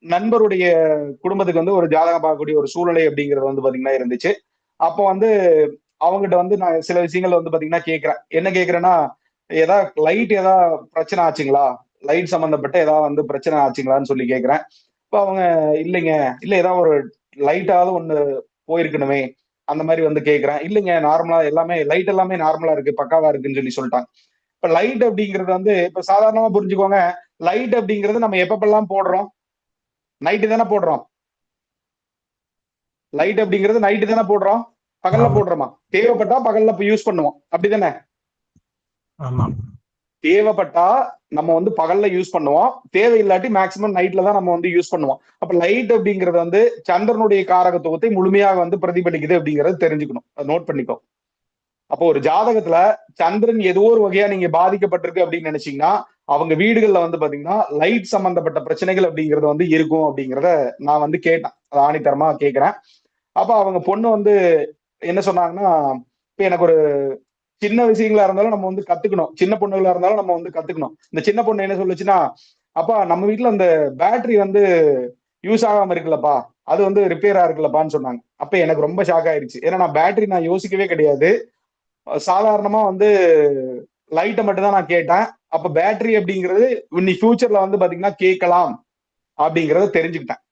நண்பருடைய குடும்பத்துக்கு வந்து ஒரு ஜாதகம் பார்க்கக்கூடிய ஒரு சூழ்நிலை அப்படிங்கிறது வந்து பாத்தீங்கன்னா இருந்துச்சு. அப்போ வந்து அவங்ககிட்ட வந்து நான் சில விஷயங்கள் வந்து பாத்தீங்கன்னா கேட்கிறேன். என்ன கேட்கிறேன்னா, லைட் பிரச்சனை ஆச்சுங்களா? லைட் சம்மந்தப்பட்ட ஏதாவது வந்து பிரச்சனை ஆச்சுங்களான்னு சொல்லி கேட்கிறேன். இப்ப அவங்க இல்லைங்க. இல்ல ஏதாவது ஒரு லைட்டாவது ஒண்ணு போயிருக்கணுமே! அந்த மாரி வந்து கேட்கிறேன். இல்லைங்க நார்மலா லைட் எல்லாமே நார்மலா இருக்கு. பக்காவா இருக்குன்னு சொல்ட்டாங்க. இப்ப லைட் அப்படிங்கிறது வந்து இப்ப சாதாரணமா புரிஞ்சுக்கோங்க. லைட் அப்படிங்கிறது நம்ம எப்பப்பலாம் போடுறோம்? நைட்டு தானே போடுறோம். லைட் அப்படிங்கிறது நைட்டு தானே போடுறோம். பகல்ல ஆமா, போடுறோமா? தேவைப்பட்டா பகல்ல யூஸ் பண்ணுவோம். அப்படிதானே? ஆமா, தேவைப்பட்டா நம்ம வந்து பகல்ல யூஸ் பண்ணுவோம். தேவையில்லாட்டி மேக்ஸிமம் நைட்ல தான் நம்ம வந்து யூஸ் பண்ணுவோம். அப்ப லைட் அப்படிங்கிறது வந்து சந்திரனுடைய காரகத்துவத்தை முழுமையாக வந்து பிரதிபலிக்குது அப்படிங்கிறத தெரிஞ்சுக்கணும். அத நோட் பண்ணிக்கோ. அப்போ ஒரு ஜாதகத்துல சந்திரன் ஏதோ ஒரு வகையா நீங்க பாதிக்கப்பட்டிருக்கு அப்படின்னு நினைச்சீங்கன்னா, அவங்க வீடுகள்ல வந்து பாத்தீங்கன்னா, லைட் சம்பந்தப்பட்ட பிரச்சனைகள் அப்படிங்கிறது வந்து இருக்கும் அப்படிங்கிறத நான் வந்து கேட்டேன். அத ஆணித்தரமா கேட்கிறேன். அப்ப அவங்க பொண்ணு வந்து என்ன சொன்னாங்கன்னா, இப்ப எனக்கு ஒரு சின்ன விஷயங்களா இருந்தாலும் நம்ம வந்து கத்துக்கணும். சின்ன பொண்ணுகளா இருந்தாலும் நம்ம வந்து கத்துக்கணும். இந்த சின்ன பொண்ணு என்ன சொல்லுச்சுன்னா, "அப்பா நம்ம வீட்ல அந்த பேட்டரி வந்து யூஸ் ஆகாம இருக்குல்லப்பா. அது வந்து ரிப்பேரா இருக்குல்லப்பான்னு" சொன்னாங்க. அப்ப எனக்கு ரொம்ப ஷாக் ஆயிருச்சு. ஏன்னா நான் யோசிக்கவே கிடையாது. சாதாரணமா வந்து லைட்ட மட்டும் தான் நான் கேட்டேன். அப்ப பேட்டரி அப்படிங்கிறது இனி ஃபியூச்சர்ல வந்து பாத்தீங்கன்னா கேட்கலாம் அப்படிங்கிறத தெரிஞ்சுக்கிட்டேன்.